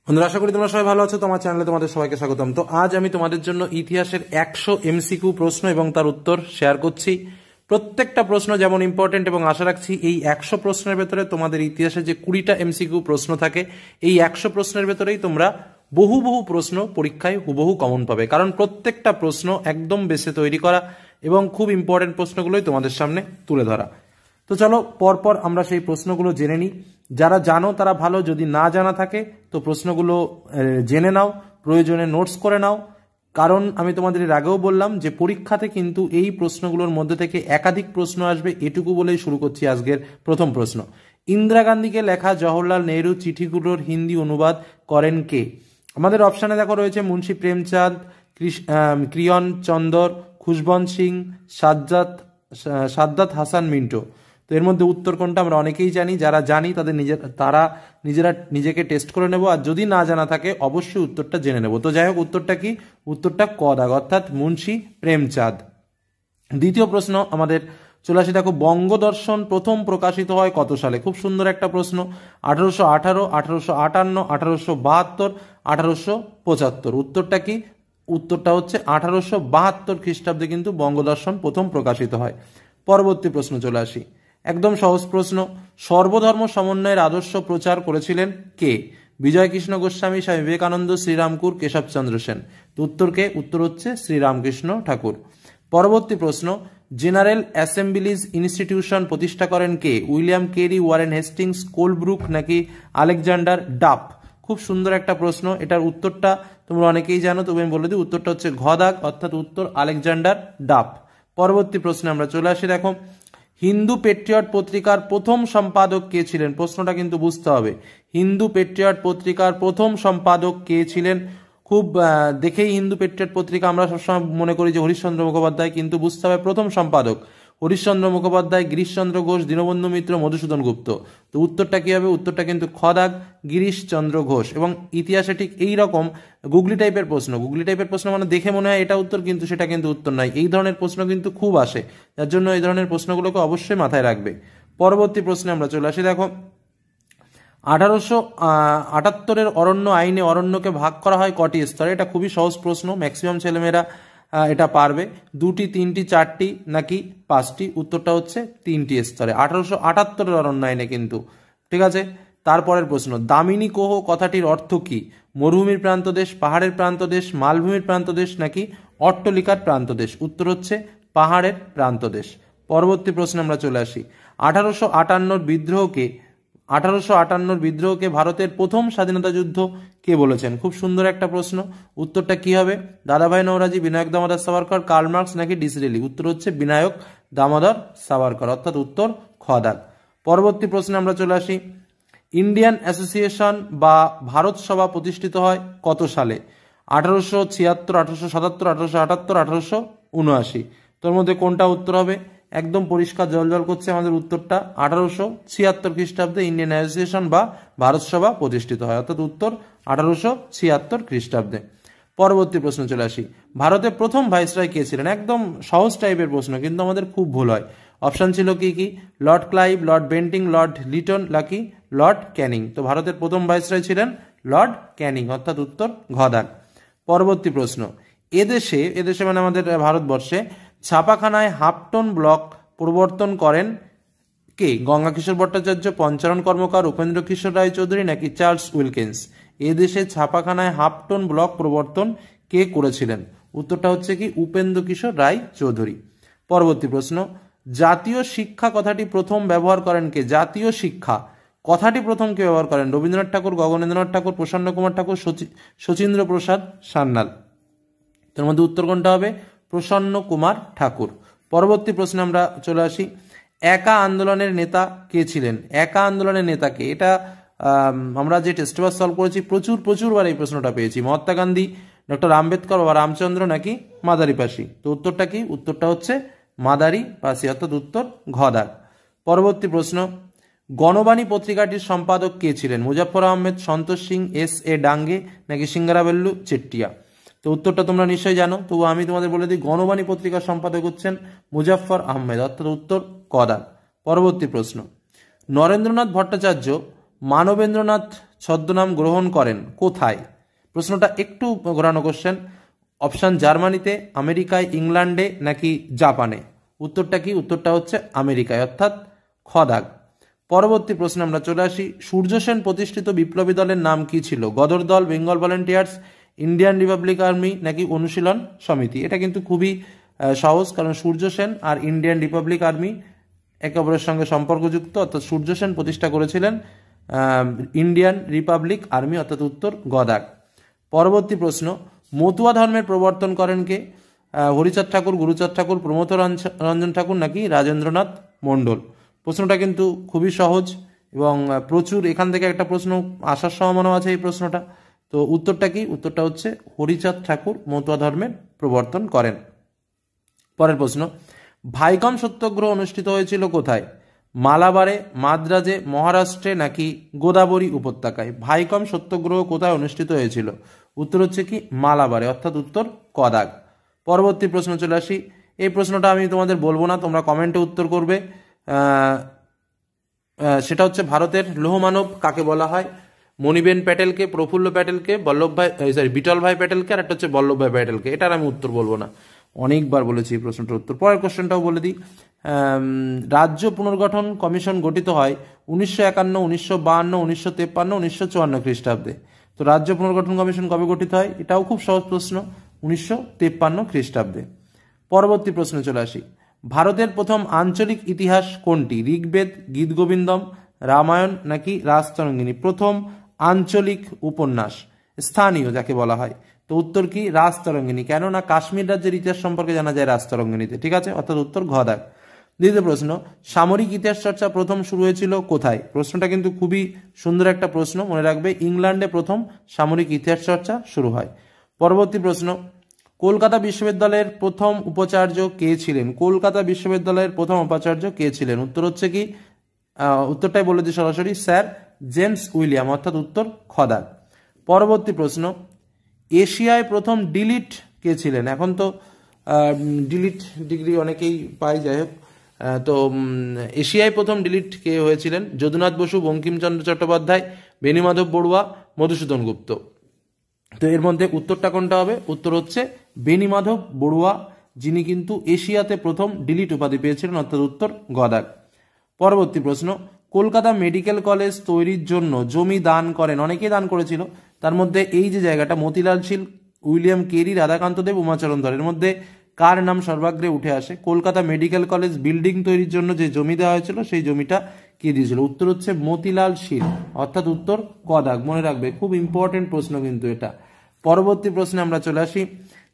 বন্ধুরা, আশা করি তোমরা সবাই ভালো আছো। তোমার চ্যানেলে তোমাদের সবাইকে স্বাগতম। তো আজ আমি তোমাদের জন্য ইতিহাসের 100 এমসিকিউ প্রশ্ন এবং তার উত্তর শেয়ার করছি। প্রত্যেকটা প্রশ্ন যেমন ইম্পর্টেন্ট এবং আশা রাখছি এই 100 প্রশ্নের ভেতরে তোমাদের ইতিহাসে যে 20টা এমসিকিউ প্রশ্ন থাকে, এই 100 প্রশ্নের ভেতরেই তোমরা বহু প্রশ্ন পরীক্ষায় হুবহু কমন পাবে, কারণ প্রত্যেকটা প্রশ্ন একদম বেসে তৈরি করা এবং খুব ইম্পর্টেন্ট প্রশ্নগুলোই তোমাদের সামনে তুলে ধরা। তো চলো পরপর আমরা সেই প্রশ্নগুলো জেনে নিই। যারা জানো তারা ভালো, যদি না জানা থাকে তো প্রশ্নগুলো জেনে নাও, প্রয়োজনে নোটস করে নাও। কারণ আমি তোমাদের এর আগেও বললাম যে পরীক্ষাতে কিন্তু এই প্রশ্নগুলোর মধ্যে থেকে একাধিক প্রশ্ন আসবে, এটুকু বলেই শুরু করছি আজকের প্রথম প্রশ্ন। ইন্দিরা গান্ধীকে লেখা জওহরলাল নেহরু চিঠিগুলোর হিন্দি অনুবাদ করেন কে? আমাদের অপশানে দেখো রয়েছে মুন্সী প্রেমচাঁদ, কিরণ চন্দর, খুশবন্ত সিং, সাদ্দাত হাসান মিন্টো। তো এর মধ্যে উত্তর কোনটা আমরা অনেকেই জানি, যারা জানি তারা নিজেরা নিজেকে টেস্ট করে নেব, আর যদি না জানা থাকে অবশ্যই উত্তরটা জেনে নেব। তো যাই হোক, উত্তরটা কি? উত্তরটা ক দাগ, অর্থাৎ মুন্সী প্রেমচাঁদ। দ্বিতীয় প্রশ্ন আমাদের চলে আসি, দেখো বঙ্গদর্শন প্রথম প্রকাশিত হয় কত সালে? খুব সুন্দর একটা প্রশ্ন। 1818, 1858, 1872, 1875। উত্তরটা কি? উত্তরটা হচ্ছে 1872 খ্রিস্টাব্দে কিন্তু বঙ্গদর্শন প্রথম প্রকাশিত হয়। পরবর্তী প্রশ্ন চলে আসি, একদম সহজ প্রশ্ন। সর্বধর্ম সমন্বয়ের আদর্শ প্রচার করেছিলেন কে? বিজয় কৃষ্ণ গোস্বামী, স্বামী বিবেকানন্দ, শ্রীরামপুর, কেশবচন্দ্র সেন। তো উত্তর কে? উত্তর হচ্ছে শ্রীরামকৃষ্ণ ঠাকুর। পরবর্তী প্রশ্ন, জেনারেল অ্যাসেম্বলিজ ইনস্টিটিউশন প্রতিষ্ঠা করেন কে? William Carey, Warren Hastings, Colebrooke নাকি আলেকজান্ডার ডাফ? খুব সুন্দর একটা প্রশ্ন। এটার উত্তরটা তোমরা অনেকেই জানো, তবে আমি বলে দিই উত্তরটা হচ্ছে ঘ দাগ, অর্থাৎ উত্তর আলেকজান্ডার ডাফ। পরবর্তী প্রশ্নে আমরা চলে আসি, দেখো হিন্দু পেট্রিয়ট পত্রিকার প্রথম সম্পাদক কে ছিলেন? প্রশ্নটা কিন্তু বুঝতে হবে। হিন্দু পেট্রিয়ট পত্রিকার প্রথম সম্পাদক কে ছিলেন? খুব দেখেই হিন্দু পেট্রিয়ট পত্রিকা আমরা সবসময় মনে করি যে হরিশ্চন্দ্র মুখোপাধ্যায়, কিন্তু বুঝতে হবে প্রথম সম্পাদক হরিশ্চন্দ্র মুখোপাধ্যায়, গিরিশচন্দ্র ঘোষ, দীনবন্ধু মিত্র, মধুসূদন গুপ্ত। তো উত্তরটা কি হবে? উত্তরটা কিন্তু খ দাগ, গিরিশচন্দ্র ঘোষ। এবং ইতিহাসে ঠিক এই রকম গুগলি টাইপের প্রশ্ন মানে দেখে মনে হয় এটা উত্তর, কিন্তু সেটা কিন্তু উত্তর নয়। এই ধরনের প্রশ্ন কিন্তু খুব আসে, যার জন্য এই ধরনের প্রশ্নগুলোকে অবশ্যই মাথায় রাখবে। পরবর্তী প্রশ্নে আমরা চলে আসি, দেখো 1878 অরণ্য আইনে অরণ্যকে ভাগ করা হয় কটি স্তরে? এটা খুবই সহজ প্রশ্ন, ম্যাক্সিমাম ছেলেমেয়েরা এটা পারবে। 2টি, 3টি, 4টি নাকি 5টি? উত্তরটা হচ্ছে 3টি স্তরে, 1878 অরণ্য আইনে কিন্তু। ঠিক আছে, তারপরের প্রশ্ন, দামিনী কোহ কথাটির অর্থ কি? মরুভূমির প্রান্তদেশ, পাহাড়ের প্রান্তদেশ, মালভূমির প্রান্তদেশ নাকি অট্টলিকার প্রান্তদেশ? উত্তর হচ্ছে পাহাড়ের প্রান্তদেশ। পরবর্তী প্রশ্নে আমরা চলে আসি, 1858 বিদ্রোহকে ভারতের প্রথম স্বাধীনতা যুদ্ধ কে বলেছেন? খুব সুন্দর একটা প্রশ্ন। উত্তরটা কি হবে? দাদাভাই নওরোজি, বিনায়ক দামোদর সাভারকর, কার্ল মার্কস নাকি ডিসরেলি? উত্তর হচ্ছে বিনায়ক দামোদর সাভারকর, অর্থাৎ উত্তর খ দাগ। পরবর্তী প্রশ্নে আমরা চলে আসি, ইন্ডিয়ান অ্যাসোসিয়েশন বা ভারত সভা প্রতিষ্ঠিত হয় কত সালে? 1876, 1877, 1878, 1879। তোর মধ্যে কোনটা উত্তর হবে? একদম পরিষ্কার জল করছে আমাদের উত্তরটা। 1876 খ্রিস্টাব্দে ইন্ডিয়ান অ্যাসোসিয়েশন বা ভারত সভা প্রতিষ্ঠিত হয়, অর্থাৎ উত্তর 1876 খ্রিস্টাব্দে। পরবর্তী প্রশ্ন চলে আসি, ভারতের প্রথম ভাইসরয় কে ছিলেন? একদম সহজ টাইপের প্রশ্ন, কিন্তু আমাদের খুব ভুল হয়। অপশান ছিল কি কি? Lord Clive, Lord Bentinck, Lord Liton নাকি লর্ড ক্যানিং? তো ভারতের প্রথম ভাইসরয় ছিলেন লর্ড ক্যানিং, অর্থাৎ উত্তর ঘ দাগ। পরবর্তী প্রশ্ন, এদেশে মানে আমাদের ভারতবর্ষে ছাপাখানায় হাফটন ব্লক প্রবর্তন করেন কে? গঙ্গাকিশোর ভট্টাচার্য, পঞ্চানন কর্মকার, উপেন্দ্র কিশোর রায়চৌধুরী নাকি চার্লস উইলকিন্স? এদেশে ছাপাখানায় হাফটন ব্লক প্রবর্তন কে করেছিলেন? উত্তরটা হচ্ছে কি? উপেন্দ্র কিশোর রায় চৌধুরী। পরবর্তী প্রশ্ন, জাতীয় শিক্ষা কথাটি প্রথম ব্যবহার করেন কে? জাতীয় শিক্ষা কথাটি প্রথম কে ব্যবহার করেন? রবীন্দ্রনাথ ঠাকুর, গগনেন্দ্রনাথ ঠাকুর, প্রসন্ন কুমার ঠাকুর, শচীন্দ্র প্রসাদ সান্যাল। তার মধ্যে উত্তর কোনটা হবে? প্রসন্ন কুমার ঠাকুর। পরবর্তী প্রশ্নে আমরা চলে আসি, একা আন্দোলনের নেতা কে ছিলেন? একা আন্দোলনের নেতা কে? এটা আমরা যে টেস্ট পেপার সলভ করেছি প্রচুরবার এই প্রশ্নটা পেয়েছি। মহাত্মা গান্ধী, ডক্টর আম্বেদকর বা রামচন্দ্র নাকি মাদারিপাসি? তো উত্তরটা কি? উত্তরটা হচ্ছে মাদারিপাসি, অর্থাৎ উত্তর ঘ দাগ। পরবর্তী প্রশ্ন, গণবাণী পত্রিকাটির সম্পাদক কে ছিলেন? মুজাফফর আহমেদ, সন্তোষ সিং, এস.এ. ডাঙ্গে নাকি সিঙ্গারাবেল্লু চেট্টিয়া? তো উত্তরটা তোমরা নিশ্চয়ই জানো, তবু আমি তোমাদের বলে দিই, গণবাণী পত্রিকার সম্পাদক হচ্ছেন মুজাফফর আহমেদ, অর্থাৎ উত্তর ক দাগ। পরবর্তী প্রশ্ন, নরেন্দ্রনাথ ভট্টাচার্য মানবেন্দ্রনাথ ছদ্মনাম গ্রহণ করেন কোথায়? প্রশ্নটা একটু ঘোরানো কোশ্চেন। অপশান জার্মানিতে, আমেরিকায়, ইংল্যান্ডে নাকি জাপানে? উত্তরটা কি? উত্তরটা হচ্ছে আমেরিকায়, অর্থাৎ খ দাগ। পরবর্তী প্রশ্নে আমরা চলে আসি। সূর্য সেন প্রতিষ্ঠিত বিপ্লবী দলের নাম কি ছিল? গদর দল, Bengal volunteers, Indian Republic army নাকি অনুশীলন সমিতি? এটা কিন্তু খুবই সহজ, কারণ সূর্য সেন আর ইন্ডিয়ান রিপাবলিক আর্মি একে অপরের সঙ্গে সম্পর্কযুক্ত, অর্থাৎ সূর্য সেন প্রতিষ্ঠা করেছিলেন ইন্ডিয়ান রিপাবলিক আর্মি, অর্থাৎ উত্তর গ দাগ। পরবর্তী প্রশ্ন, মতুয়া ধর্মের প্রবর্তন করেন কে? হরিচাঁদ ঠাকুর, গুরুচাঁদ ঠাকুর, প্রমথ রঞ্জন ঠাকুর নাকি রাজেন্দ্রনাথ মণ্ডল? প্রশ্নটা কিন্তু খুবই সহজ এবং প্রচুর এখান থেকে একটা প্রশ্ন আসার সম্ভাবনা আছে এই প্রশ্নটা। তো উত্তরটা কি? উত্তরটা হচ্ছে হরিচাঁদ ঠাকুর মতুয়া ধর্মের প্রবর্তন করেন। পরের প্রশ্ন, ভাইকম সত্যাগ্রহ অনুষ্ঠিত হয়েছিল কোথায়? মালাবারে, মাদ্রাজে, মহারাষ্ট্রে নাকি গোদাবরী উপত্যকায়? ভাইকম সত্যাগ্রহ কোথায় অনুষ্ঠিত হয়েছিল? উত্তর হচ্ছে কি মালাবারে, অর্থাৎ উত্তর ক দাগ। পরবর্তী প্রশ্ন চলে আসি। এই প্রশ্নটা আমি তোমাদের বলবো না, তোমরা কমেন্টে উত্তর করবে। সেটা হচ্ছে ভারতের লৌহমানব কাকে বলা হয়? মণিবেন প্যাটেলকে, প্রফুল্ল প্যাটেলকে, বিটল ভাই প্যাটেলকে, আর একটা হচ্ছে বল্লভ ভাই প্যাটেলকে। এটার আমি উত্তর বলবো না, অনেকবার বলেছি এই প্রশ্নটার উত্তর। পরের কোশ্চেনটাও বলে দিই। রাজ্য পুনর্গঠন কমিশন গঠিত হয় 1951, 1952, 1953, 1954 খ্রিস্টাব্দে। তো রাজ্য পুনর্গঠন কমিশন কবে গঠিত হয়? এটাও খুব সহজ প্রশ্ন, 1953 খ্রিস্টাব্দে। পরবর্তী প্রশ্নে চলে আসি। ভারতের প্রথম আঞ্চলিক ইতিহাস কোনটি? ঋগ্বেদ, গীতগোবিন্দম, রামায়ণ নাকি রাজতরঙ্গিনী? প্রথম আঞ্চলিক উপন্যাস, স্থানীয় যাকে বলা হয়। তো উত্তর কি? রাজতরঙ্গিনী। কেন না কাশ্মীর রাজ্যের ইতিহাস সম্পর্কে জানা যায় রাজতরঙ্গিনীতে, ঠিক আছে, অর্থাৎ উত্তর ঘ দাগ। দ্বিতীয় প্রশ্ন, সামরিক ইতিহাস চর্চা প্রথম শুরু হয়েছিল কোথায়? প্রশ্নটা কিন্তু খুবই সুন্দর একটা প্রশ্ন, মনে রাখবে ইংল্যান্ডে প্রথম সামরিক ইতিহাস চর্চা শুরু হয়। পরবর্তী প্রশ্ন, কলকাতা বিশ্ববিদ্যালয়ের প্রথম উপাচার্য কে ছিলেন? কলকাতা বিশ্ববিদ্যালয়ের প্রথম উপাচার্য কে ছিলেন? উত্তর হচ্ছে কি, উত্তরটাই বলে দিই সরাসরি, স্যার জেমস উইলিয়াম, অর্থাৎ উত্তর খ দাগ। পরবর্তী প্রশ্ন, এশিয়ায় প্রথম ডিলিট কে ছিলেন? এখন তো ডিলিট ডিগ্রি অনেকেই পায়, যাই হোক। তো এশিয়ায় প্রথম ডিলিট কে হয়েছিলেন? যদুনাথ বসু, বঙ্কিমচন্দ্র চট্টোপাধ্যায়, বেণীমাধব বড়ুয়া, মধুসূদন গুপ্ত। তো এর মধ্যে উত্তরটা কোনটা হবে? উত্তর হচ্ছে বেণীমাধব বড়ুয়া, যিনি কিন্তু এশিয়াতে প্রথম ডিলিট উপাধি পেয়েছিলেন, অর্থাৎ উত্তর গ দাগ। পরবর্তী প্রশ্ন, কলকাতা মেডিকেল কলেজ তৈরির জন্য জমি দান করেন, অনেকেই দান করেছিল, তার মধ্যে এই যে জায়গাটা মতিলাল শীল, উইলিয়াম কেরি, রাধাকান্ত দেব, উমাচরণ ধর, এর মধ্যে কার নাম সর্বাগ্রে উঠে আসে? কলকাতা মেডিকেল কলেজ বিল্ডিং তৈরির জন্য যে জমি দেওয়া হয়েছিল সেই জমিটা কে দিয়েছিল? উত্তর হচ্ছে মতিলাল শীল, অর্থাৎ উত্তর ক দাগ, মনে রাখবে, খুব ইম্পর্টেন্ট প্রশ্ন কিন্তু এটা। পরবর্তী প্রশ্নে আমরা চলে আসি।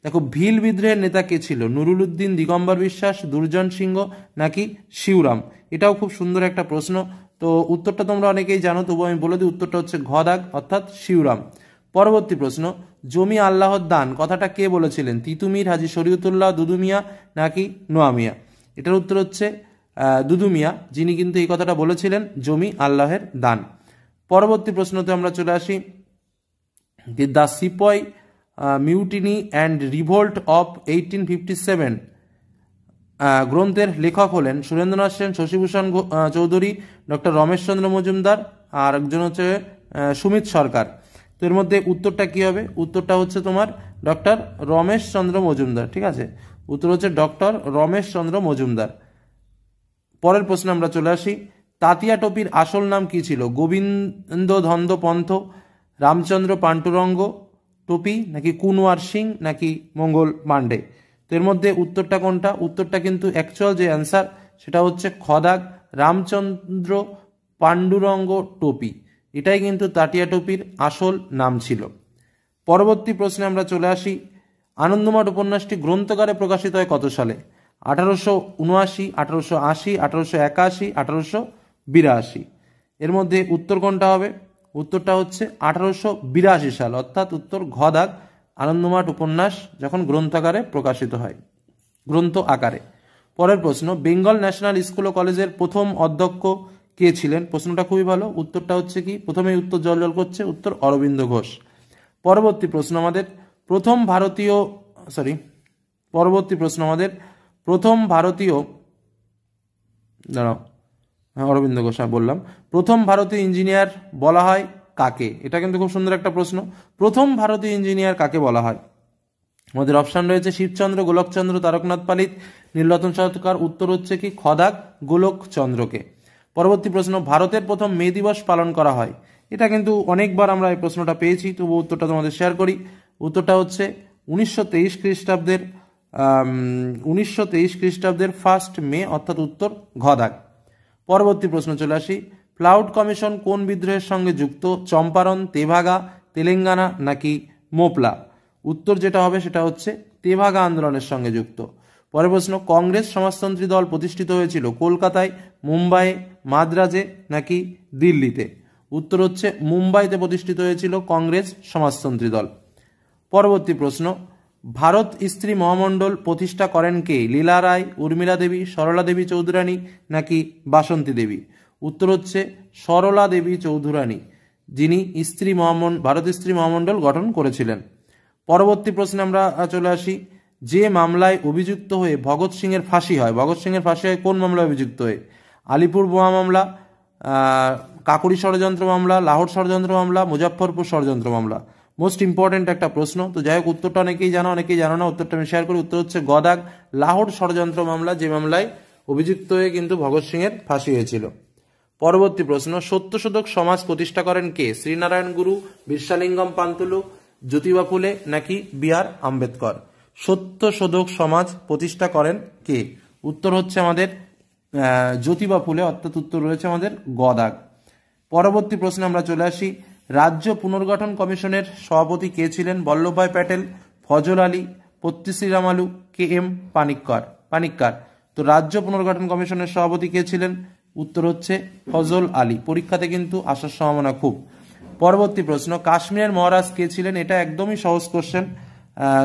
দেখো, ভিল বিদ্রোহের নেতা কে ছিল? নুরুল উদ্দিন, দিগম্বর বিশ্বাস, দুর্জন সিংহ নাকি শিবরাম? এটাও খুব সুন্দর একটা প্রশ্ন। তো উত্তরটা তোমরা অনেকেই জানো, তবু আমি বলে দিই, উত্তরটা হচ্ছে ঘ দাগ, অর্থাৎ শিবরাম। পরবর্তী প্রশ্ন, জমি আল্লাহর দান কথাটা কে বলেছিলেন? তিতুমির, হাজী শরীয়তুল্লাহ, দুদু মিয়া নাকি নোয়া মিয়া? এটার উত্তর হচ্ছে দুদু মিয়া, যিনি কিন্তু এই কথাটা বলেছিলেন, জমি আল্লাহের দান। পরবর্তী প্রশ্নতে আমরা চলে আসি। The সিপয় mutiny and revolt of 1857 গ্রন্থের লেখক হলেন সুরেন্দ্রনাথ সেন, শশীভূষণ চৌধুরী, ডক্টর রমেশচন্দ্র মজুমদার, আর একজন হচ্ছে সুমিত সরকার। তো এর মধ্যে উত্তরটা কি হবে? উত্তরটা হচ্ছে তোমার ডক্টর রমেশচন্দ্র মজুমদার, ঠিক আছে, উত্তর হচ্ছে ডক্টর রমেশচন্দ্র মজুমদার। পরের প্রশ্নে আমরা চলে আসি। তাতিয়া টোপির আসল নাম কি ছিল? গোবিন্দ ধন্দ পন্থ, রামচন্দ্র পান্ডুরঙ্গ টোপি নাকি কুনওয়ার সিং নাকি মঙ্গল পাণ্ডে? তো এর মধ্যে উত্তরটা কোনটা? উত্তরটা কিন্তু অ্যাকচুয়াল যে অ্যান্সার সেটা হচ্ছে খ দাগ, রামচন্দ্র পান্ডুরঙ্গ টোপি, এটাই কিন্তু তাতিয়া টোপির আসল নাম ছিল। পরবর্তী প্রশ্নে আমরা চলে আসি। আনন্দমঠ উপন্যাসটি গ্রন্থকারে প্রকাশিত হয় কত সালে? 1879, 1880, 1881, 1882? এর মধ্যে উত্তর কোনটা হবে? উত্তরটা হচ্ছে 1882 সাল, অর্থাৎ উত্তর ঘ দাগ, আনন্দমঠ উপন্যাস যখন গ্রন্থাকারে প্রকাশিত হয়, গ্রন্থ আকারে। পরের প্রশ্ন, বেঙ্গল ন্যাশনাল স্কুল ও কলেজের প্রথম অধ্যক্ষ কে ছিলেন? প্রশ্নটা খুবই ভালো, উত্তরটা হচ্ছে কি, প্রথমেই উত্তর জল জল করছে, উত্তর অরবিন্দ ঘোষ। পরবর্তী প্রশ্ন আমাদের প্রথম ভারতীয় দাঁড়াও, অরবিন্দ ঘোষ বললাম। প্রথম ভারতীয় ইঞ্জিনিয়ার বলা হয় কাকে? এটা কিন্তু খুব সুন্দর একটা প্রশ্ন। প্রথম ভারতীয় ইঞ্জিনিয়ার কাকে বলা হয়? আমাদের অপশন রয়েছে শিবচন্দ্র, গোলকচন্দ্র, তারকনাথ পালিত, নীলরতন সরকার। উত্তর হচ্ছে কি খদাক গোলকচন্দ্রকে। পরবর্তী প্রশ্ন, ভারতের প্রথম মে দিবস পালন করা হয়? এটা কিন্তু অনেকবার আমরা এই প্রশ্নটা পেয়েছি, তবু উত্তরটা তোমাদের শেয়ার করি। উত্তরটা হচ্ছে 1923 খ্রিস্টাব্দের 1923 খ্রিস্টাব্দের 1 মে, অর্থাৎ উত্তর ঘদাক। পরবর্তী প্রশ্ন চলে আসি, প্লাউড কমিশন কোন বিদ্রোহের সঙ্গে যুক্ত? চম্পারণ, তেভাগা, তেলেঙ্গানা নাকি মোপলা? উত্তর যেটা হবে সেটা হচ্ছে তেভাগা আন্দোলনের সঙ্গে যুক্ত। পরের প্রশ্ন, কংগ্রেস সমাজতন্ত্রী দল প্রতিষ্ঠিত হয়েছিল কলকাতায়, মুম্বাইয়ে, মাদ্রাজে নাকি দিল্লিতে? উত্তর হচ্ছে মুম্বাইতে প্রতিষ্ঠিত হয়েছিল কংগ্রেস সমাজতন্ত্রী দল। পরবর্তী প্রশ্ন, ভারত স্ত্রী মহামণ্ডল প্রতিষ্ঠা করেন কে? লীলা রায়, উর্মিলা দেবী, সরলা দেবী চৌধুরানী নাকি বাসন্তী দেবী? উত্তর হচ্ছে সরলা দেবী চৌধুরানী, যিনি ভারত স্ত্রী মহামণ্ডল গঠন করেছিলেন। পরবর্তী প্রশ্নে আমরা চলে আসি, যে মামলায় অভিযুক্ত হয়ে ভগৎ সিং এর ফাঁসি হয়, ভগৎ সিং এর ফাঁসি হয় কোন মামলায় অভিযুক্ত হয়ে? আলিপুর বোমা মামলা, কাকুরি ষড়যন্ত্র মামলা, লাহোর ষড়যন্ত্র মামলা, মুজফ্ফরপুর ষড়যন্ত্র মামলা। মোস্ট ইম্পর্টেন্ট একটা প্রশ্ন। তো যাই হোক, উত্তরটা অনেকেই জানো, অনেকেই জানো না, উত্তরটা আমি শেয়ার করি। উত্তর হচ্ছে গদাক, লাহোর ষড়যন্ত্র মামলা, যে মামলায় অভিযুক্ত হয়ে কিন্তু ভগৎ সিং এর ফাঁসি হয়েছিল। পরবর্তী প্রশ্ন, সত্যশোধক সমাজ প্রতিষ্ঠা করেন কে? শ্রীনারায়ণ গুরু, বিরসালিঙ্গম পান্তুলু, জ্যোতিবা ফুলে নাকি বি.আর. আম্বেদকর? সত্যশোধক সমাজ প্রতিষ্ঠা করেন কে? উত্তর হচ্ছে আমাদের জ্যোতিবা ফুলে, অর্থাৎ উত্তর রয়েছে আমাদের গদাক। পরবর্তী প্রশ্নে আমরা চলে আসি, রাজ্য পুনর্গঠন কমিশনের সভাপতি কে ছিলেন? বল্লভভাই প্যাটেল, ফজল আলী, পত্তিশ্রীরাম আলু, কে.এম. পানিক্কার। তো রাজ্য পুনর্গঠন কমিশনের সভাপতি কে ছিলেন? উত্তর হচ্ছে ফজল আলী। পরীক্ষাতে কিন্তু আসার সম্ভাবনা খুব। পরবর্তী প্রশ্ন, কাশ্মীরের মহারাজ কে ছিলেন? এটা একদমই সহজ কোশ্চেন,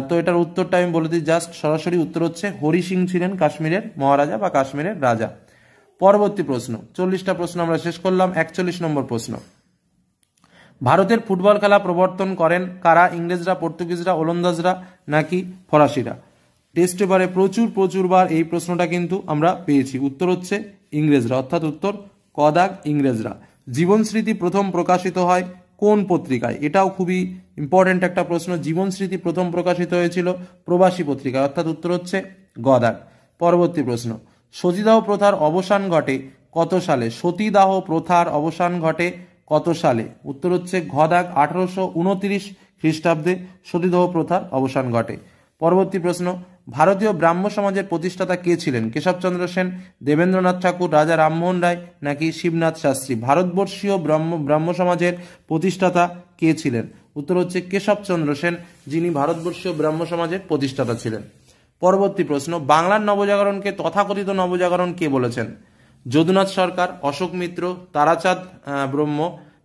তো এটার উত্তরটা আমি বলে দিই জাস্ট সরাসরি। উত্তর হচ্ছে হরি সিং ছিলেন কাশ্মীরের মহারাজা বা কাশ্মীরের রাজা। পরবর্তী প্রশ্ন, 40টা প্রশ্ন আমরা শেষ করলাম। 41 নম্বর প্রশ্ন, ভারতের ফুটবল খেলা প্রবর্তন করেন কারা? ইংরেজরা, পর্তুগিজরা, ওলন্দাজরা নাকি ফরাসিরা? টেস্ট পেপারে প্রচুরবার এই প্রশ্নটা কিন্তু আমরা পেয়েছি। উত্তর হচ্ছে ইংরেজরা, অর্থাৎ উত্তর কদাক ইংরেজরা। জীবন স্মৃতি প্রথম প্রকাশিত হয় কোন পত্রিকায়? এটাও খুবই ইম্পর্টেন্ট একটা প্রশ্ন। জীবন স্মৃতি প্রথম প্রকাশিত হয়েছিল প্রবাসী পত্রিকায়, অর্থাৎ উত্তর হচ্ছে গদাক। পরবর্তী প্রশ্ন, সতীদাহ প্রথার অবসান ঘটে কত সালে? সতীদাহ প্রথার অবসান ঘটে কত সালে? উত্তর হচ্ছে ঘদাক, 1829 খ্রিস্টাব্দে সতীদাহ প্রথার অবসান ঘটে। পরবর্তী প্রশ্ন, ভারতীয় ব্রাহ্ম সমাজের প্রতিষ্ঠাতা কে ছিলেন? কেশবচন্দ্র সেন, দেবেন্দ্রনাথ ঠাকুর, রাজা রামমোহন রায় নাকি শিবনাথ শাস্ত্রী? ভারতবর্ষীয় ব্রাহ্ম সমাজের প্রতিষ্ঠাতা কে ছিলেন? উত্তর হচ্ছে কেশবচন্দ্র সেন, যিনি ভারতবর্ষীয় ব্রাহ্ম সমাজের প্রতিষ্ঠাতা ছিলেন। পরবর্তী প্রশ্ন, বাংলার নবজাগরণকে তথাকথিত নবজাগরণ কে বলেছেন? যদুনাথ সরকার, অশোক মিত্র, তারাচাঁদ ব্রহ্ম,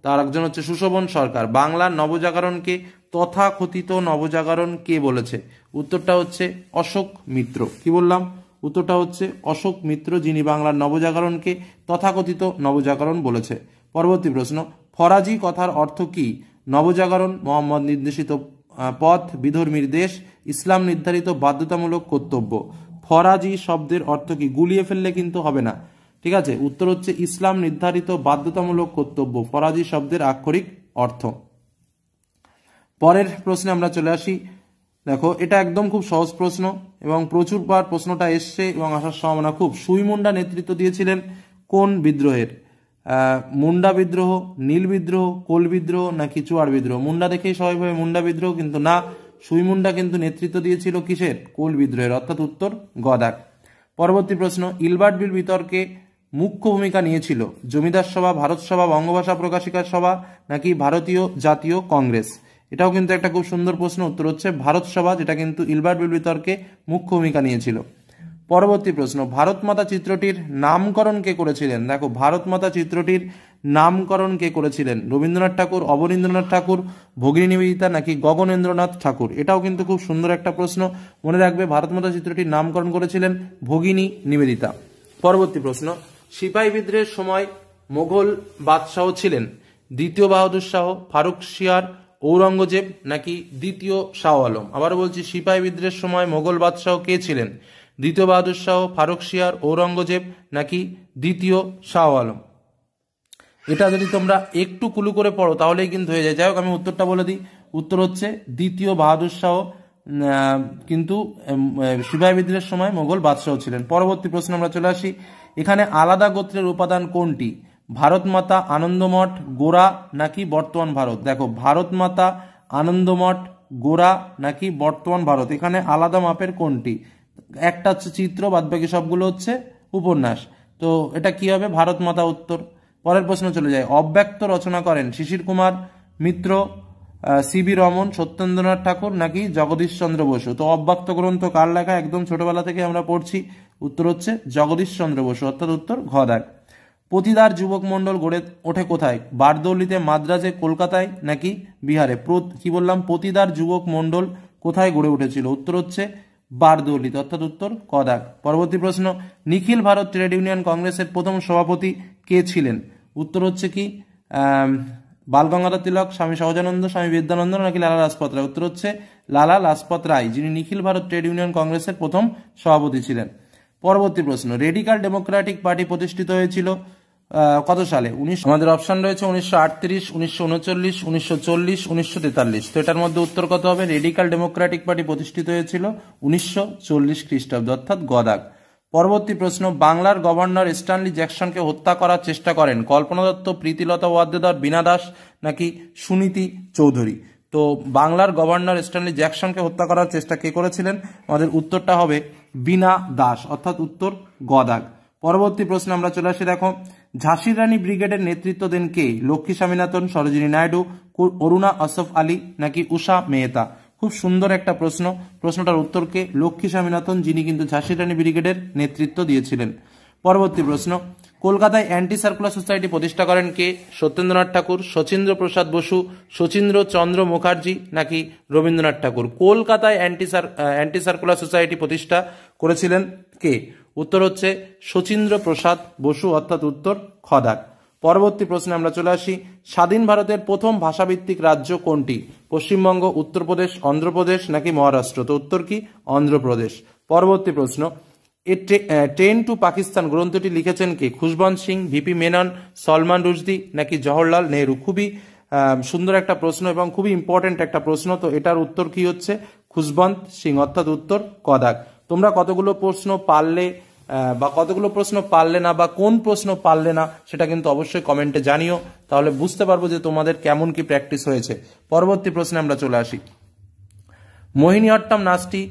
তার একজন হচ্ছে সুশোভন সরকার। বাংলার নবজাগরণকে তথাকথিত নবজাগরণ কে বলেছে? উত্তরটা হচ্ছে অশোক মিত্র। কি বললাম? উত্তরটা হচ্ছে অশোক মিত্র, যিনি বাংলার নবজাগরণকে তথাকথিত নবজাগরণ বলেছে। পরবর্তী প্রশ্ন, ফরাজি কথার অর্থ কি? নবজাগরণ, মোহাম্মদ নির্দেশিত পথ, বিধর্মীর দেশ, ইসলাম নির্ধারিত বাধ্যতামূলক কর্তব্য। ফরাজি শব্দের অর্থ কি? গুলিয়ে ফেললে কিন্তু হবে না, ঠিক আছে? উত্তর হচ্ছে ইসলাম নির্ধারিত বাধ্যতামূলক কর্তব্য, ফরাজি শব্দের আক্ষরিক অর্থ। পরের প্রশ্নে আমরা চলে আসি। দেখো, এটা একদম খুব সহজ প্রশ্ন এবং প্রচুরবার প্রশ্নটা এসছে এবং আসার সম্ভাবনা খুব। সুই মুন্ডা নেতৃত্ব দিয়েছিলেন কোন বিদ্রোহের? মুন্ডা বিদ্রোহ, নীল বিদ্রোহ, কোল বিদ্রোহ নাকি চুয়ার বিদ্রোহ? মুন্ডা দেখেই সবাই ভাবে মুন্ডা বিদ্রোহ, কিন্তু না, সুই মুন্ডা কিন্তু নেতৃত্ব দিয়েছিল কিসের? কোল বিদ্রোহের, অর্থাৎ উত্তর গদাক। পরবর্তী প্রশ্ন, ইলবার্ট বিল বিতর্কে মুখ্য ভূমিকা নিয়েছিল জমিদার সভা, ভারত সভা, বঙ্গভাষা প্রকাশিকার সভা নাকি ভারতীয় জাতীয় কংগ্রেস? এটাও কিন্তু একটা খুব সুন্দর প্রশ্ন। উত্তর হচ্ছে ভারত সভা, যেটা কিন্তু ইলবার্ট বিল বিতর্কে মুখ্য ভূমিকা নিয়েছিল। পরবর্তী প্রশ্ন, ভারত মাতা চিত্রটির নামকরণ কে করেছিলেন? দেখো, ভারত মাতা চিত্রটির নামকরণ কে করেছিলেন? রবীন্দ্রনাথ ঠাকুর, অবনীন্দ্রনাথ ঠাকুর, ভগিনী নিবেদিতা নাকি গগনেন্দ্রনাথ ঠাকুর? এটাও কিন্তু খুব সুন্দর একটা প্রশ্ন। মনে রাখবে, ভারত মাতা চিত্রটির নামকরণ করেছিলেন ভগিনী নিবেদিতা। পরবর্তী প্রশ্ন, সিপাহী বিদ্রোহের সময় মোগল বাদশাহ ছিলেন দ্বিতীয় বাহাদুর শাহ, ফারুকশিয়ার, ঔরঙ্গজেব নাকি দ্বিতীয় শাহ আলম? আবার বলছি, সিপাহী বিদ্রোহের সময় মোগল বাদশাহ কে ছিলেন? দ্বিতীয় বাহাদুর শাহ, ফারুকশিয়ার, ঔরঙ্গজেব নাকি দ্বিতীয় শাহ আলম? এটা যদি তোমরা একটু কুলু করে পড়ো তাহলেই কিন্তু হয়ে যায়। যাই হোক, আমি উত্তরটা বলে দিই। উত্তর হচ্ছে দ্বিতীয় বাহাদুর শাহ কিন্তু সিপাহী বিদ্রোহের সময় মোগল বাদশাহ ছিলেন। পরবর্তী প্রশ্ন আমরা চলে আসি। এখানে আলাদা গোত্রের উপাদান কোনটি? ভারত মাতা, আনন্দমঠ, গোরা নাকি বর্তমান ভারত? দেখো, ভারত মাতা, আনন্দমঠ, গোরা নাকি বর্তমান ভারত, এখানে আলাদা মাপের কোনটি? একটা হচ্ছে চিত্র, বাদবাকি সবগুলো হচ্ছে উপন্যাস। তো এটা কি হবে? ভারত মাতা উত্তর। পরের প্রশ্ন চলে যায়। অব্যক্ত রচনা করেন শিশির কুমার মিত্র, সিবি রমন, সত্যেন্দ্রনাথ ঠাকুর নাকি জগদীশ চন্দ্র বসু? তো অব্যক্ত গ্রন্থ কার লেখা? একদম ছোটবেলা থেকে আমরা পড়ছি। উত্তর হচ্ছে জগদীশ চন্দ্র বসু, অর্থাৎ উত্তর ঘ দাগ। পতিদার যুবক মণ্ডল গড়ে ওঠে কোথায়? বারদৌলিতে, মাদ্রাজে, কলকাতায় নাকি বিহারে? কি বললাম? পতিদার যুবক মণ্ডল কোথায় গড়ে উঠেছিল? উত্তর হচ্ছে বারদৌলিতে, অর্থাৎ উত্তর ক দাগ। পরবর্তী প্রশ্ন। নিখিল ভারত ট্রেড ইউনিয়ন কংগ্রেসের প্রথম সভাপতি কে ছিলেন? উত্তর হচ্ছে কি বালগঙ্গাধর তিলক, স্বামী সহজানন্দ, স্বামী বিদ্যানন্দ নাকি লালা লাজপত রায়? উত্তর হচ্ছে লালা লাজপত রায়, যিনি নিখিল ভারত ট্রেড ইউনিয়ন কংগ্রেসের প্রথম সভাপতি ছিলেন। পরবর্তী প্রশ্ন। রেডিকাল ডেমোক্রেটিক পার্টি প্রতিষ্ঠিত হয়েছিল কত সালে? আমাদের অপশন রয়েছে 1938, 1939, 1940, 1943। তো এটার মধ্যে উত্তর কত হবে? রেডিকাল ডেমোক্রেটিক পার্টি প্রতিষ্ঠিত হয়েছিল 1940 খ্রিস্টাব্দে, অর্থাৎ গ দাগ। পরবর্তী প্রশ্ন। বাংলার গভর্নর স্ট্যানলি জ্যাকসনকে হত্যা করার চেষ্টা করেন কল্পনা দত্ত, প্রীতিলতা ওয়াদ্দেদার, বীণা দাস নাকি সুনীতি চৌধুরী? তো বাংলার গভর্নর স্ট্যানলি জ্যাকসনকে হত্যা করার চেষ্টা কে করেছিলেন? আমাদের উত্তরটা হবে বীণা দাস, অর্থাৎ উত্তর গ দাগ। পরবর্তী প্রশ্ন আমরা চলে আসি। দেখো, ঝাঁসির রানী ব্রিগেডের নেতৃত্ব দেন কে? লক্ষ্মী স্বামীনাথন, সরোজিনী নাইডু, অরুণা আসফ আলী নাকি উষা মেহতা? খুব সুন্দর একটা প্রশ্ন। প্রশ্নটার উত্তরকে লক্ষ্মী স্বামীনাথন, যিনি কিন্তু ঝাঁসির রানী ব্রিগেডের নেতৃত্ব দিয়েছিলেন। পরবর্তী প্রশ্ন। কলকাতায় অ্যান্টি সার্কুলার সোসাইটি প্রতিষ্ঠা করেন কে? সত্যেন্দ্রনাথ ঠাকুর, শচীন্দ্র প্রসাদ বসু, শচীন্দ্র চন্দ্র মুখার্জি নাকি রবীন্দ্রনাথ ঠাকুর? কলকাতায় অ্যান্টি সার্কুলার সোসাইটি প্রতিষ্ঠা করেছিলেন কে? উত্তর হচ্ছে শচীন্দ্র প্রসাদ বসু, অর্থাৎ উত্তর খ দাগ। পরবর্তী প্রশ্নে আমরা চলে আসি। স্বাধীন ভারতের প্রথম ভাষাভিত্তিক রাজ্য কোনটি? পশ্চিমবঙ্গ, উত্তরপ্রদেশ, অন্ধ্রপ্রদেশ নাকি মহারাষ্ট্র? তো উত্তর কি? অন্ধ্রপ্রদেশ। পরবর্তী প্রশ্ন। ট্রেন টু পাকিস্তান গ্রন্থটি লিখেছেন কে? খুশবন্ত সিং, ভিপি মেনন, সলমান রুশদি নাকি জওহরলাল নেহরু? খুবই সুন্দর একটা প্রশ্ন এবং খুবই ইম্পর্টেন্ট একটা প্রশ্ন। তো এটার উত্তর কি হচ্ছে? খুশবন্ত সিং, অর্থাৎ উত্তর ক দাগ। তোমরা কতগুলো প্রশ্ন পারলে বা কতগুলো প্রশ্ন পারলে না, বা কোন প্রশ্ন পারলে না, সেটা কিন্তু অবশ্যই কমেন্টে জানিও, তাহলে বুঝতে পারবো যে তোমাদের কেমন কি প্র্যাকটিস হয়েছে। পরবর্তী প্রশ্নে আমরা চলে আসি। মোহিনীঅট্টম নাচটি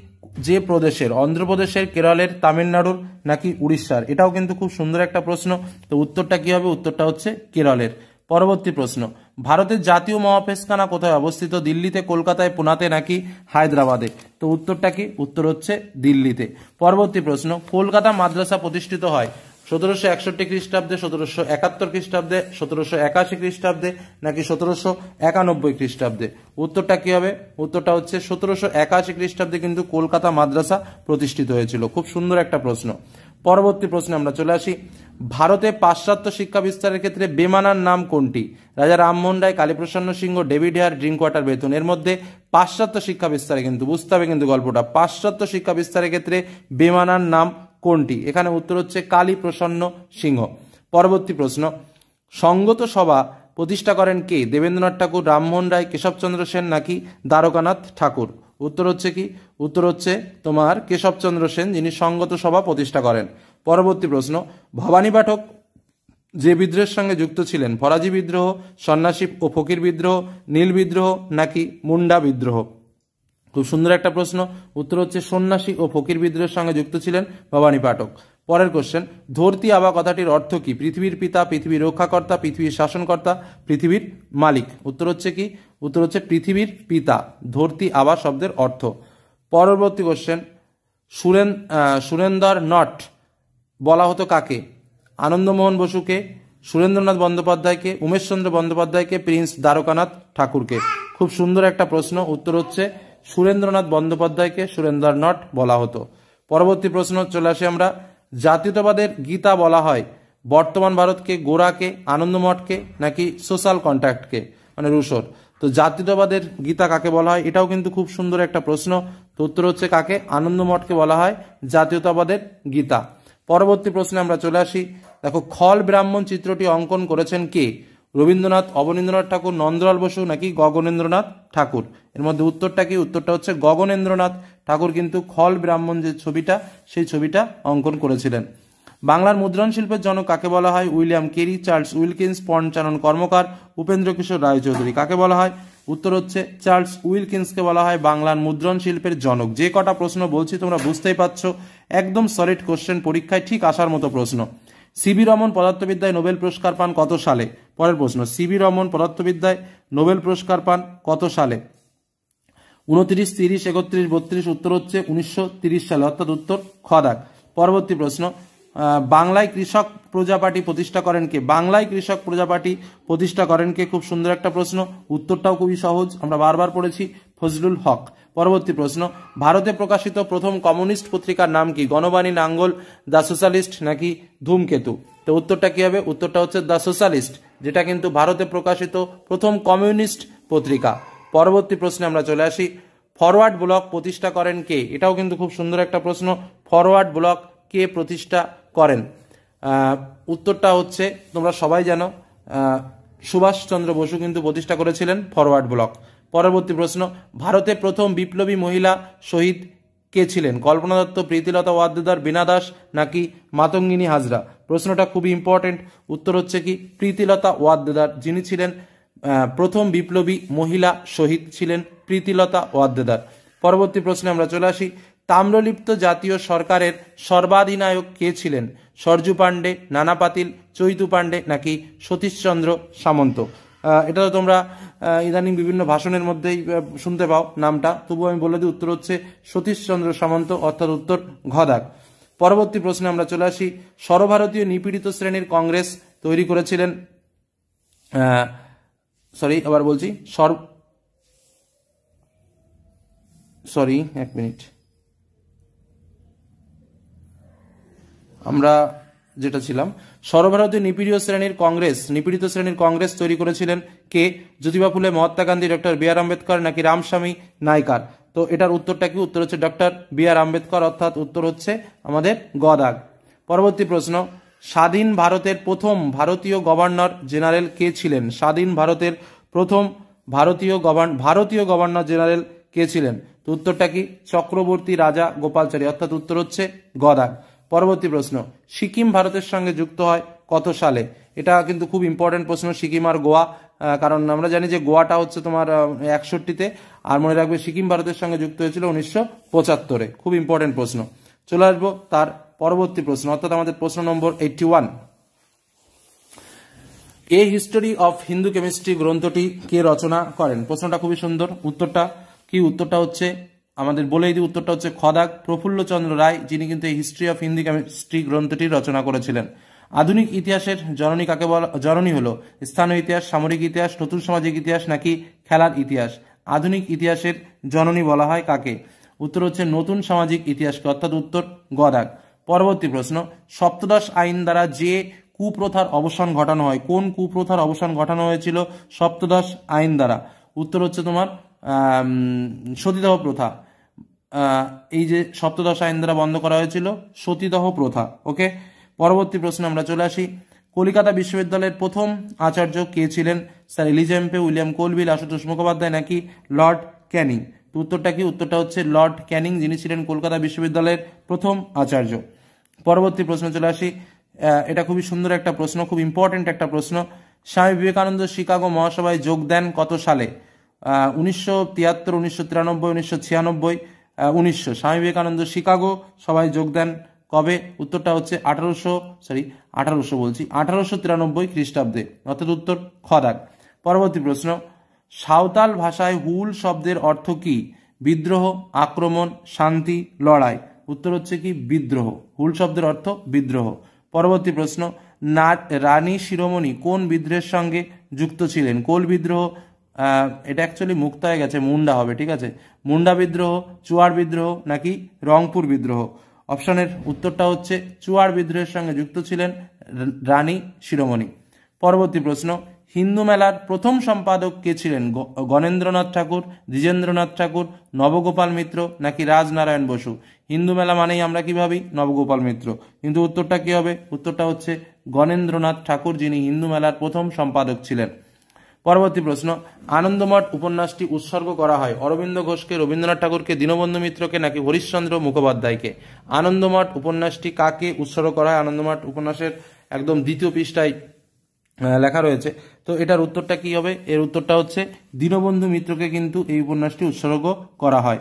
যে প্রদেশের? অন্ধ্রপ্রদেশের, কেরলের, তামিলনাড়ুর নাকি উড়িষ্যার? এটাও কিন্তু খুব সুন্দর একটা প্রশ্ন। তো উত্তরটা কি হবে? উত্তরটা হচ্ছে কেরলের। পরবর্তী প্রশ্ন। ভারতের জাতীয় মহাপেশখানা কোথায় অবস্থিত? দিল্লিতে, কলকাতায়, পুনাতে নাকি হায়দ্রাবাদে? তো উত্তরটা কি? উত্তর হচ্ছে দিল্লিতে। পরবর্তী প্রশ্ন। কলকাতা মাদ্রাসা প্রতিষ্ঠিত হয় 1761 খ্রিস্টাব্দে, 1771 খ্রিস্টাব্দে, 1781 খ্রিস্টাব্দে নাকি 1791 খ্রিস্টাব্দে? উত্তরটা কি হবে? উত্তরটা হচ্ছে 1781 খ্রিস্টাব্দে কিন্তু কলকাতা মাদ্রাসা প্রতিষ্ঠিত হয়েছিল। খুব সুন্দর একটা প্রশ্ন। পরবর্তী প্রশ্নে আমরা চলে আসি। ভারতে পাশ্চাত্য শিক্ষা বিস্তারের ক্ষেত্রে বেমানার নাম কোনটি? Raja Rammohan Roy, Kaliprasanna Singha, David Hare, Drinkwater Bethune. এর মধ্যে পাশ্চাত্য শিক্ষা বিস্তারে কিন্তু বুঝতে হবে কিন্তু গল্পটা। পাশ্চাত্য শিক্ষা বিস্তারের ক্ষেত্রে বেমানার নাম কোনটি? এখানে উত্তর হচ্ছে কালীপ্রসন্ন সিংহ। পরবর্তী প্রশ্ন। সঙ্গত সভা প্রতিষ্ঠা করেন কে? দেবেন্দ্রনাথ ঠাকুর, রামমোহন রায়, কেশবচন্দ্র সেন নাকি দ্বারকানাথ ঠাকুর? উত্তর হচ্ছে কি? উত্তর হচ্ছে তোমার কেশবচন্দ্র সেন, যিনি সঙ্গত সভা প্রতিষ্ঠা করেন। পরবর্তী প্রশ্ন। ভবানী পাঠক যে বিদ্রোহের সঙ্গে যুক্ত ছিলেন? ফরাজি বিদ্রোহ, সন্ন্যাসী ও ফকির বিদ্রোহ, নীল বিদ্রোহ নাকি মুন্ডা বিদ্রোহ? খুব সুন্দর একটা প্রশ্ন। উত্তর হচ্ছে সন্ন্যাসী ও ফকির বিদ্রোহের সঙ্গে যুক্ত ছিলেন ভবানী পাঠক। পরের কোশ্চেন। ধরতি আবা কথাটির অর্থ কি? পৃথিবীর পিতা, পৃথিবীর রক্ষাকর্তা, পৃথিবীর শাসনকর্তা, পৃথিবীর মালিক? উত্তর হচ্ছে কি? উত্তর হচ্ছে পৃথিবীর পিতা। ধরতি আবা শব্দের অর্থ। পরবর্তী কোশ্চেন। সুরেন্দর নট বলা হতো কাকে? আনন্দমোহন বসুকে, সুরেন্দ্রনাথ বন্দ্যোপাধ্যায়কে, উমেশচন্দ্র বন্দ্যোপাধ্যায়কে, প্রিন্স দ্বারকানাথ ঠাকুরকে? খুব সুন্দর একটা প্রশ্ন। উত্তর হচ্ছে সুরেন্দ্রনাথ বন্দ্যোপাধ্যায়কে সুরেন্দর নট বলা হতো। পরবর্তী প্রশ্ন চলে আসি আমরা। জাতীয়তাবাদের গীতা বলা হয় বর্তমান ভারতকে, গোড়াকে, আনন্দমঠকে নাকি সোশ্যাল কন্ট্রাক্টকে, মানে রুশোর? তো জাতীয়তাবাদের গীতা কাকে বলা হয়? এটাও কিন্তু খুব সুন্দর একটা প্রশ্ন। তো উত্তর হচ্ছে কাকে? আনন্দমঠকে বলা হয় জাতীয়তাবাদের গীতা। পরবর্তী প্রশ্নে আমরা চলে আসি। দেখো, খল ব্রাহ্মণ চিত্রটি অঙ্কন করেছেন কে? রবীন্দ্রনাথ, অবনীন্দ্রনাথ ঠাকুর, নন্দলাল বসু নাকি গগনেন্দ্রনাথ ঠাকুর? এর মধ্যে উত্তরটা কি? উত্তরটা হচ্ছে গগনেন্দ্রনাথ ঠাকুর কিন্তু খল ব্রাহ্মণ যে ছবিটা, সেই ছবিটা অঙ্কন করেছিলেন। বাংলার মুদ্রণ শিল্পের জনক কাকে বলা হয়? William Carey, Charles Wilkins, Panchanan Karmakar, Upendra Kishore Raychaudhuri. কাকে বলা হয়? উত্তর হচ্ছে চার্লস উইলকিন্সকে বলা হয় বাংলার মুদ্রণ শিল্পের জনক। যে কটা প্রশ্ন বলছি তোমরা বুঝতেই পারছো, একদম সলিড কোশ্চেন, পরীক্ষায় ঠিক আসার মতো প্রশ্ন। সিবি রমন পদার্থবিদ্যায় নোবেল পুরস্কার পান কত সালে? পরের প্রশ্ন, সিবি রমন পদার্থবিদ্যায় নোবেল পুরস্কার পান কত সালে? 29, 30, 31, 32। উত্তর হচ্ছে 1930 সালে, অর্থাৎ উত্তর খ দাগ। পরবর্তী প্রশ্ন, বাংলায় কৃষক প্রজা পার্টি প্রতিষ্ঠা করেন কে? বাংলায় কৃষক প্রজা পার্টি প্রতিষ্ঠা করেন কে? খুব সুন্দর একটা প্রশ্ন, উত্তরটাও খুবই সহজ, আমরা বারবার পড়েছি, ফজলুল হক। পরবর্তী প্রশ্ন, ভারতে প্রকাশিত প্রথম কমিউনিস্ট পত্রিকার নাম কি? গণবাণী, নাঙ্গল, দ্য সোশ্যালিস্ট নাকি ধূমকেতু? তো উত্তরটা কি হবে? উত্তরটা হচ্ছে দ্য সোশ্যালিস্ট, যেটা কিন্তু ভারতে প্রকাশিত প্রথম কমিউনিস্ট পত্রিকা। পরবর্তী প্রশ্নে আমরা চলে আসি। ফরওয়ার্ড ব্লক প্রতিষ্ঠা করেন কে? এটাও কিন্তু খুব সুন্দর একটা প্রশ্ন, ফরওয়ার্ড ব্লক কে প্রতিষ্ঠা করেন? উত্তরটা হচ্ছে, তোমরা সবাই জানো, সুভাষচন্দ্র বসু কিন্তু প্রতিষ্ঠা করেছিলেন ফরওয়ার্ড ব্লক। পরবর্তী প্রশ্ন, ভারতে প্রথম বিপ্লবী মহিলা শহীদ কে ছিলেন? কল্পনা দত্ত, প্রীতিলতা ওয়াদ্দেদার, বীণা দাস নাকি মাতঙ্গিনী হাজরা? প্রশ্নটা খুবই ইম্পর্টেন্ট, উত্তর হচ্ছে কি প্রীতিলতা ওয়াদ্দেদার, যিনি ছিলেন প্রথম বিপ্লবী মহিলা শহীদ ছিলেন প্রীতিলতা ওয়াদ্দেদার। পরবর্তী প্রশ্নে আমরা চলে আসি। তাম্রলিপ্ত জাতীয় সরকারের সর্বাধিনায়ক কে ছিলেন? সরজু পাণ্ডে, নানা পাতিল, চৈতু পাণ্ডে নাকি সতীশচন্দ্র সামন্ত? এটা তো তোমরা ইদানিং বিভিন্ন ভাষণের মধ্যেই শুনতে পাও নামটা, তবু আমি বলে দিই, উত্তর হচ্ছে সতীশচন্দ্র সামন্ত, অর্থাৎ উত্তর ঘ দাগ। পরবর্তী প্রশ্নে আমরা চলে আসি। সর্বভারতীয় নিপীড়িত শ্রেণীর কংগ্রেস তৈরি করেছিলেন, এক মিনিট, আমরা যেটা ছিলাম, সর্বভারতীয় নিপীড়িত শ্রেণীর কংগ্রেস তৈরি করেছিলেন কে? জ্যোতিবা ফুলে, মহাত্মা গান্ধী, ডক্টর বি আর আম্বেদকর নাকি রামস্বামী নাইকার? তো এটার উত্তরটা কি? উত্তর হচ্ছে ডক্টর বি আর আম্বেদকর, অর্থাৎ উত্তর হচ্ছে আমাদের গ দাগ। পরবর্তী প্রশ্ন, স্বাধীন ভারতের প্রথম ভারতীয় গভর্নর জেনারেল কে ছিলেন? স্বাধীন ভারতের প্রথম ভারতীয় গভর্নর জেনারেল কে ছিলেন? তো উত্তরটা কি? চক্রবর্তী রাজা গোপালচারী, অর্থাৎ উত্তর হচ্ছে গ দাগ। পরবর্তী প্রশ্ন, সিকিম ভারতের সঙ্গে যুক্ত হয় কত সালে? এটা কিন্তু খুব ইম্পর্টেন্ট প্রশ্ন, সিকিম আর গোয়া, কারণ আমরা জানি যে গোয়াটা হচ্ছে তোমার 61-তে, আর মনে রাখবে সিকিম ভারতের সঙ্গে যুক্ত হয়েছিল 1975-এ। খুব ইম্পর্টেন্ট প্রশ্ন। চলে আসবো তার পরবর্তী প্রশ্ন, অর্থাৎ আমাদের প্রশ্ন নম্বর 81। এ হিস্টোরি অফ হিন্দু কেমিস্ট্রি গ্রন্থটি কে রচনা করেন? প্রশ্নটা খুবই সুন্দর, উত্তরটা কি? উত্তরটা হচ্ছে, আমাদের বলেই দিই, উত্তরটা হচ্ছে খ দাগ, প্রফুল্লচন্দ্র রায়, যিনি কিন্তু এই হিস্ট্রি অফ হিন্দি কেমিস্ট্রি গ্রন্থটি রচনা করেছিলেন। আধুনিক ইতিহাসের জননী কাকে বলা? জননী হলো স্থানীয় ইতিহাস, সামরিক ইতিহাস, নতুন সামাজিক ইতিহাস নাকি খেলার ইতিহাস? আধুনিক ইতিহাসের জননী বলা হয় কাকে? উত্তর হচ্ছে নতুন সামাজিক ইতিহাসকে, অর্থাৎ উত্তর গ দাগ। পরবর্তী প্রশ্ন, সপ্তদশ আইন দ্বারা যে কুপ্রথার অবসান ঘটানো হয়, কোন কুপ্রথার অবসান ঘটানো হয়েছিল সপ্তদশ আইন দ্বারা? উত্তর হচ্ছে তোমার সতীদাহ প্রথা। এই যে সপ্তদশ আইন দ্বারা বন্ধ করা হয়েছিল সতীদাহ প্রথা। ওকে, পরবর্তী প্রশ্নে আমরা চলে আসি। কলিকাতা বিশ্ববিদ্যালয়ের প্রথম আচার্য কে ছিলেন? Sir Elizabeth, William Colvile, Ashutosh Mukhopadhyay নাকি লর্ড ক্যানিং? তো উত্তরটা কি? উত্তরটা হচ্ছে লর্ড ক্যানিং, যিনি ছিলেন কলকাতা বিশ্ববিদ্যালয়ের প্রথম আচার্য। পরবর্তী প্রশ্নে চলে আসি। এটা খুবই সুন্দর একটা প্রশ্ন, খুব ইম্পর্টেন্ট একটা প্রশ্ন। স্বামী বিবেকানন্দ শিকাগো মহাসভায় যোগ দেন কত সালে? 1973, 1993, 1996, 1900। স্বামী বিবেকানন্দ শিকাগো সভায় যোগ দেন কবে? উত্তরটা হচ্ছে 1893 খ্রিস্টাব্দে, অর্থাৎ উত্তর খ দাগ। পরবর্তী প্রশ্ন, সাঁওতাল ভাষায় হুল শব্দের অর্থ কি? বিদ্রোহ, আক্রমণ, শান্তি, লড়াই? উত্তর হচ্ছে কি বিদ্রোহ। হুল শব্দের অর্থ বিদ্রোহ। পরবর্তী প্রশ্ন, রানী শিরোমণি কোন বিদ্রোহের সঙ্গে যুক্ত ছিলেন? কোল বিদ্রোহ, এটা অ্যাকচুয়ালি মুক্ত হয়ে গেছে, মুন্ডা হবে, ঠিক আছে। মুন্ডা বিদ্রোহ, চুয়ার বিদ্রোহ নাকি রংপুর বিদ্রোহ? অপশনের উত্তরটা হচ্ছে চুয়ার বিদ্রোহের সঙ্গে যুক্ত ছিলেন রানী শিরোমণি। পরবর্তী প্রশ্ন, হিন্দু মেলার প্রথম সম্পাদক কে ছিলেন? গণেন্দ্রনাথ ঠাকুর, দ্বিজেন্দ্রনাথ ঠাকুর, নবগোপাল মিত্র নাকি রাজনারায়ণ বসু? হিন্দু মেলা মানেই আমরা কি ভাবি? নবগোপাল মিত্র, কিন্তু উত্তরটা কি হবে? উত্তরটা হচ্ছে গণেন্দ্রনাথ ঠাকুর, যিনি হিন্দু মেলার প্রথম সম্পাদক ছিলেন। পরবর্তী প্রশ্ন, আনন্দমঠ উপন্যাসটি উৎসর্গ করা হয় অরবিন্দ ঘোষকে, রবীন্দ্রনাথ ঠাকুরকে, দীনবন্ধু মিত্রকে নাকি হরিশ্চন্দ্র মুখোপাধ্যায়কে? আনন্দমঠ উপন্যাসটি কাকে উৎসর্গ করা হয়? আনন্দমঠ উপন্যাসের একদম দ্বিতীয় পৃষ্ঠায় লেখা রয়েছে। তো এটার উত্তরটা কি হবে? এর উত্তরটা হচ্ছে দীনবন্ধু মিত্রকে কিন্তু এই উপন্যাসটি উৎসর্গ করা হয়।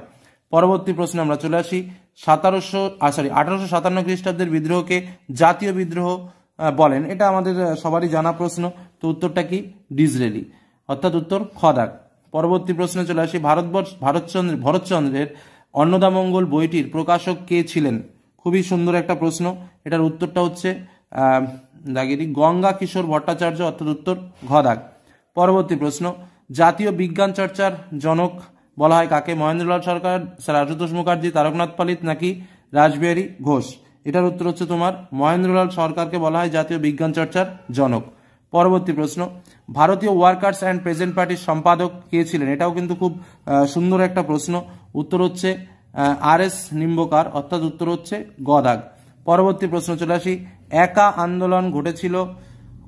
পরবর্তী প্রশ্নে আমরা চলে আসি। 1857 খ্রিস্টাব্দের বিদ্রোহকে জাতীয় বিদ্রোহ বলেন, এটা আমাদের সবারই জানা প্রশ্ন। তো উত্তরটা কি? ডিসরেলি, অর্থাৎ উত্তর খ দাগ। পরবর্তী প্রশ্নে চলে আসি। ভরতচন্দ্রের অন্নদামঙ্গল বইটির প্রকাশক কে ছিলেন? খুবই সুন্দর একটা প্রশ্ন। এটার উত্তরটা হচ্ছে দাগেরি গঙ্গা কিশোর ভট্টাচার্য, অর্থাৎ উত্তর ঘ দাগ। পরবর্তী প্রশ্ন, জাতীয় বিজ্ঞান চর্চার জনক বলা হয় কাকে? মহেন্দ্রলাল সরকার, স্যার আশুতোষ মুখার্জি, তারকনাথ পালিত নাকি রাসবিহারী ঘোষ? এটার উত্তর হচ্ছে তোমার মহেন্দ্রলাল সরকারকে বলা হয় জাতীয় বিজ্ঞান চর্চার জনক। পরবর্তী প্রশ্ন, ভারতীয় ওয়ার্কার্স অ্যান্ড প্রেজেন্ট পার্টির সম্পাদক কে ছিলেন? এটাও কিন্তু খুব সুন্দর একটা প্রশ্ন। উত্তর হচ্ছে আর.এস. নিম্বকার, অর্থাৎ উত্তর হচ্ছে গ দাগ। পরবর্তী প্রশ্ন চলে আসি। একা আন্দোলন ঘটেছিল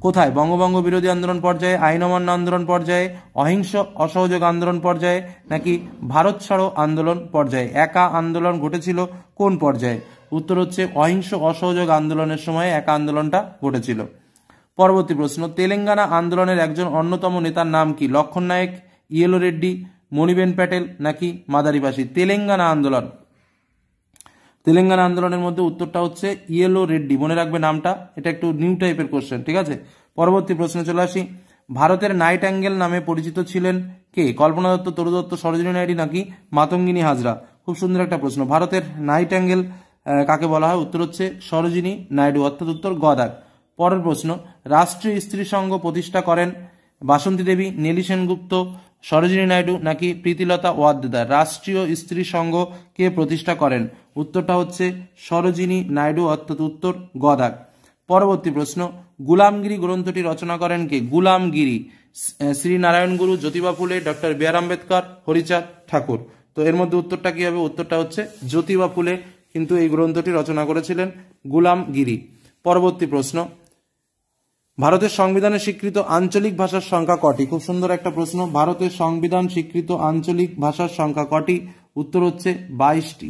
কোথায়? বঙ্গভঙ্গ বিরোধী আন্দোলন পর্যায়ে, আইন অমান্য আন্দোলন পর্যায়ে, অহিংস অসহযোগ আন্দোলন পর্যায়ে নাকি ভারত ছাড়ো আন্দোলন পর্যায়ে? একা আন্দোলন ঘটেছিল কোন পর্যায়ে? উত্তর হচ্ছে অহিংস অসহযোগ আন্দোলনের সময় একা আন্দোলনটা ঘটেছিল। পরবর্তী প্রশ্ন, তেলেঙ্গানা আন্দোলনের একজন অন্যতম নেতার নাম কি? লক্ষণ নায়েক, ইয়েলো রেড্ডি, মণিবেন প্যাটেল নাকি মাদারিবাসী? তেলেঙ্গানা আন্দোলনের মধ্যে উত্তরটা হচ্ছে ইয়েলো রেড্ডি, মনে রাখবে নামটা, এটা একটু নিউ টাইপের কোশ্চেন, ঠিক আছে। পরবর্তী প্রশ্নে চলে আসি। ভারতের নাইট অ্যাঙ্গেল নামে পরিচিত ছিলেন কে? কল্পনা দত্ত, তরু দত্ত, সরোজিনী নাইডু নাকি মাতঙ্গিনী হাজরা? খুব সুন্দর একটা প্রশ্ন। ভারতের নাইট অ্যাঙ্গেল কাকে বলা হয়? উত্তর হচ্ছে সরোজিনী নাইডু, অর্থাৎ উত্তর গ দাগ। পরের প্রশ্ন, রাষ্ট্রীয় স্ত্রী সংঘ প্রতিষ্ঠা করেন বাসন্তী দেবী, নেলি সেনগুপ্ত, সরোজিনী নাইডু নাকি প্রীতিলতা ওয়াদ্দেদার? রাষ্ট্রীয় স্ত্রী সংঘ কে প্রতিষ্ঠা করেন? উত্তরটা হচ্ছে সরোজিনী নাইডু, অর্থাৎ উত্তর গ দাগ। পরবর্তী প্রশ্ন, গুলামগিরি গ্রন্থটি রচনা করেন কে? গুলামগিরি শ্রী নারায়ণ গুরু, জ্যোতিবা ফুলে, ডক্টর বি আর আম্বেদকর, হরিচাঁদ ঠাকুর? তো এর মধ্যে উত্তরটা কি হবে? উত্তরটা হচ্ছে জ্যোতিবা ফুলে কিন্তু এই গ্রন্থটি রচনা করেছিলেন গুলামগিরি। পরবর্তী প্রশ্ন, ভারতের সংবিধানে স্বীকৃত আঞ্চলিক ভাষার সংখ্যা কটি? খুব সুন্দর একটা প্রশ্ন। ভারতের সংবিধান স্বীকৃত আঞ্চলিক ভাষার সংখ্যা কটি? উত্তর হচ্ছে 22টি,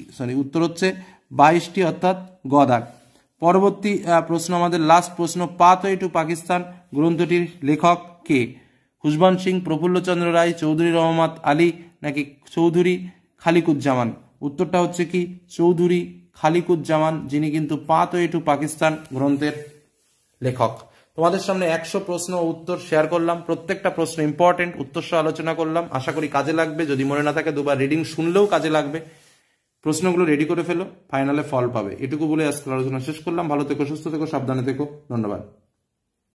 অর্থাৎ গ দাগ। পরবর্তী প্রশ্ন, আমাদের লাস্ট প্রশ্ন, পাথওয়ে টু পাকিস্তান গ্রন্থটির লেখক কে? খুশবন্ত সিং, প্রফুল্লচন্দ্র রায়, চৌধুরী রহমত আলী নাকি চৌধুরী খালিকুজ্জামান? উত্তরটা হচ্ছে কি? চৌধুরী খালিকুজ্জামান, যিনি কিন্তু পাথওয়ে টু পাকিস্তান গ্রন্থের লেখক। তোমাদের সামনে 100 প্রশ্ন উত্তর শেয়ার করলাম, প্রত্যেকটা প্রশ্ন ইম্পর্টেন্ট, উত্তর সহ আলোচনা করলাম। আশা করি কাজে লাগবে, যদি মনে না থাকে দুবার রিডিং শুনলেও কাজে লাগবে। প্রশ্নগুলো রেডি করে ফেলো, ফাইনালে ফল পাবে। এটুকু বলে আজকের আলোচনা শেষ করলাম। ভালো থেকো, সুস্থ থেকো, সাবধানে থেকো, ধন্যবাদ।